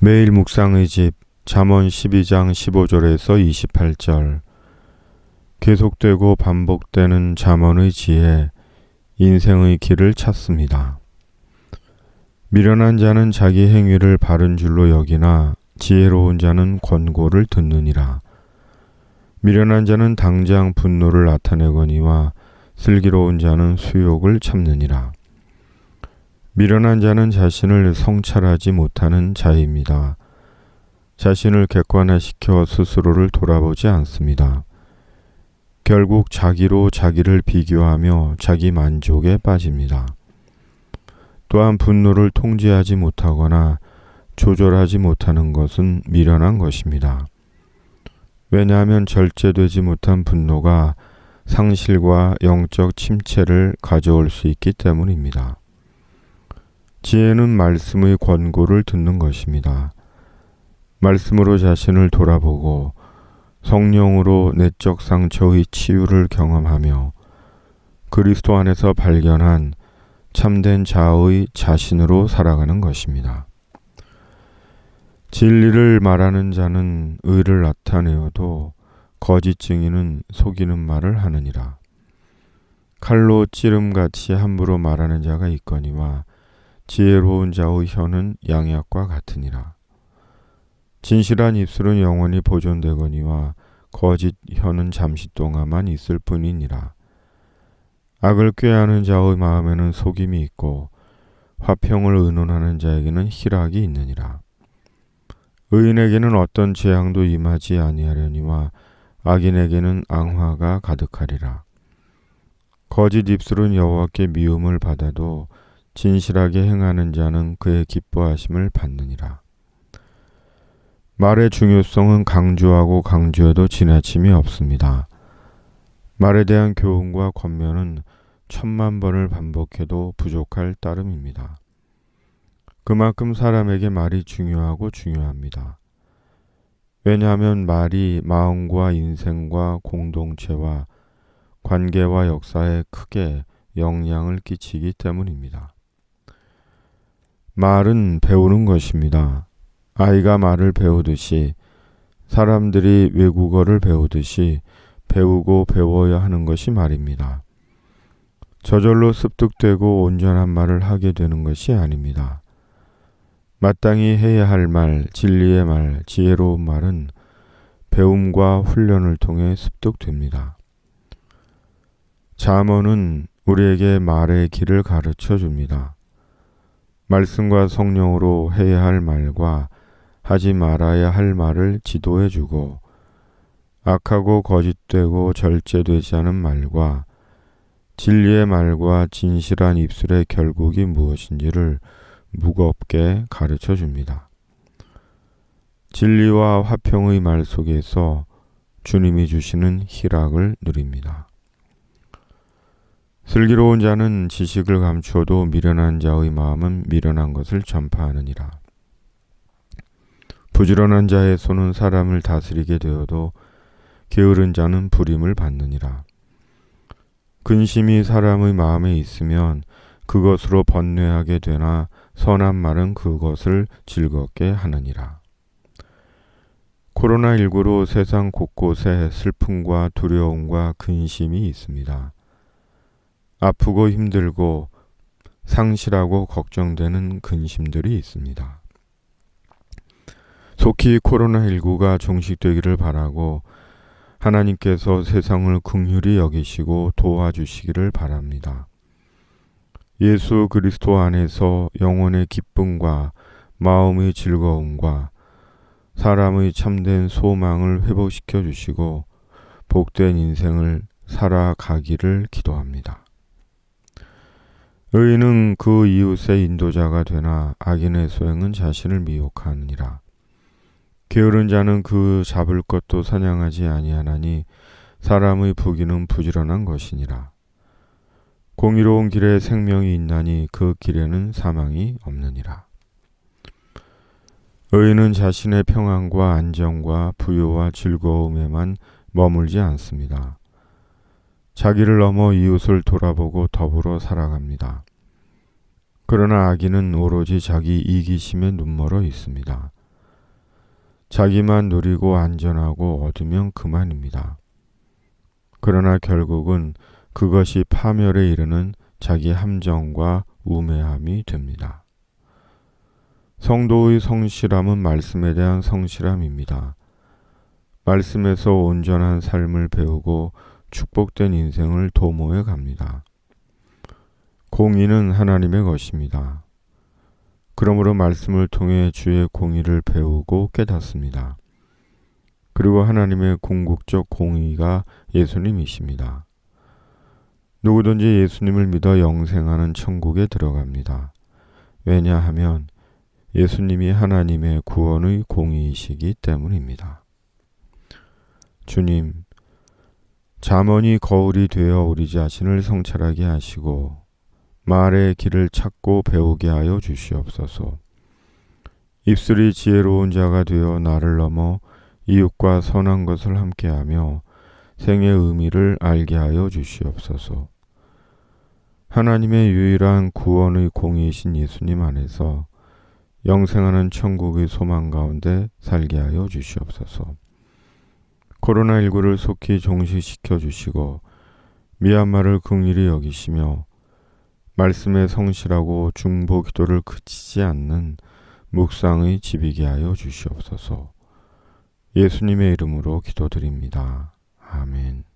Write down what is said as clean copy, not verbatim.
매일 묵상의 집 잠언 12장 15절에서 28절. 계속되고 반복되는 잠언의 지혜, 인생의 길을 찾습니다. 미련한 자는 자기 행위를 바른 줄로 여기나 지혜로운 자는 권고를 듣느니라. 미련한 자는 당장 분노를 나타내거니와 슬기로운 자는 수욕을 참느니라. 미련한 자는 자신을 성찰하지 못하는 자입니다. 자신을 객관화시켜 스스로를 돌아보지 않습니다. 결국 자기로 자기를 비교하며 자기 만족에 빠집니다. 또한 분노를 통제하지 못하거나 조절하지 못하는 것은 미련한 것입니다. 왜냐하면 절제되지 못한 분노가 상실과 영적 침체를 가져올 수 있기 때문입니다. 지혜는 말씀의 권고를 듣는 것입니다. 말씀으로 자신을 돌아보고 성령으로 내적 상처의 치유를 경험하며 그리스도 안에서 발견한 참된 자아의 자신으로 살아가는 것입니다. 진리를 말하는 자는 의를 나타내어도 거짓 증인은 속이는 말을 하느니라. 칼로 찌름같이 함부로 말하는 자가 있거니와 지혜로운 자의 혀는 양약과 같으니라. 진실한 입술은 영원히 보존되거니와 거짓 혀는 잠시 동안만 있을 뿐이니라. 악을 꾀하는 자의 마음에는 속임이 있고 화평을 의논하는 자에게는 희락이 있느니라. 의인에게는 어떤 재앙도 임하지 아니하려니와 악인에게는 앙화가 가득하리라. 거짓 입술은 여호와께 미움을 받아도 진실하게 행하는 자는 그의 기뻐하심을 받느니라. 말의 중요성은 강조하고 강조해도 지나침이 없습니다. 말에 대한 교훈과 권면은 10,000번을 반복해도 부족할 따름입니다. 그만큼 사람에게 말이 중요하고 중요합니다. 왜냐하면 말이 마음과 인생과 공동체와 관계와 역사에 크게 영향을 끼치기 때문입니다. 말은 배우는 것입니다. 아이가 말을 배우듯이 사람들이 외국어를 배우듯이 배우고 배워야 하는 것이 말입니다. 저절로 습득되고 온전한 말을 하게 되는 것이 아닙니다. 마땅히 해야 할 말, 진리의 말, 지혜로운 말은 배움과 훈련을 통해 습득됩니다. 잠언은 우리에게 말의 길을 가르쳐 줍니다. 말씀과 성령으로 해야 할 말과 하지 말아야 할 말을 지도해 주고 악하고 거짓되고 절제되지 않은 말과 진리의 말과 진실한 입술의 결국이 무엇인지를 무겁게 가르쳐 줍니다. 진리와 화평의 말 속에서 주님이 주시는 희락을 누립니다. 슬기로운 자는 지식을 감추어도 미련한 자의 마음은 미련한 것을 전파하느니라. 부지런한 자의 손은 사람을 다스리게 되어도 게으른 자는 불임을 받느니라. 근심이 사람의 마음에 있으면 그것으로 번뇌하게 되나 선한 말은 그것을 즐겁게 하느니라. 코로나19로 세상 곳곳에 슬픔과 두려움과 근심이 있습니다. 아프고 힘들고 상실하고 걱정되는 근심들이 있습니다. 속히 코로나19가 종식되기를 바라고 하나님께서 세상을 긍휼히 여기시고 도와주시기를 바랍니다. 예수 그리스도 안에서 영혼의 기쁨과 마음의 즐거움과 사람의 참된 소망을 회복시켜 주시고 복된 인생을 살아가기를 기도합니다. 의인은 그 이웃의 인도자가 되나 악인의 소행은 자신을 미혹하느니라. 게으른 자는 그 잡을 것도 사냥하지 아니하나니 사람의 부귀는 부지런한 것이니라. 공의로운 길에 생명이 있나니 그 길에는 사망이 없느니라. 의인은 자신의 평안과 안정과 부요와 즐거움에만 머물지 않습니다. 자기를 넘어 이웃을 돌아보고 더불어 살아갑니다. 그러나 악인은 오로지 자기 이기심에 눈멀어 있습니다. 자기만 누리고 안전하고 얻으면 그만입니다. 그러나 결국은 그것이 파멸에 이르는 자기 함정과 우매함이 됩니다. 성도의 성실함은 말씀에 대한 성실함입니다. 말씀에서 온전한 삶을 배우고 축복된 인생을 도모해 갑니다. 공의는 하나님의 것입니다. 그러므로 말씀을 통해 주의 공의를 배우고 깨닫습니다. 그리고 하나님의 궁극적 공의가 예수님이십니다. 누구든지 예수님을 믿어 영생하는 천국에 들어갑니다. 왜냐하면 예수님이 하나님의 구원의 공의이시기 때문입니다. 주님, 잠언이 거울이 되어 우리 자신을 성찰하게 하시고 말의 길을 찾고 배우게 하여 주시옵소서. 입술이 지혜로운 자가 되어 나를 넘어 이웃과 선한 것을 함께하며 생의 의미를 알게 하여 주시옵소서. 하나님의 유일한 구원의 공의이신 예수님 안에서 영생하는 천국의 소망 가운데 살게 하여 주시옵소서. 코로나19를 속히 종식시켜 주시고 미얀마를 긍휼히 여기시며 말씀에 성실하고 중보 기도를 그치지 않는 묵상의 집이게 하여 주시옵소서. 예수님의 이름으로 기도드립니다. 아멘.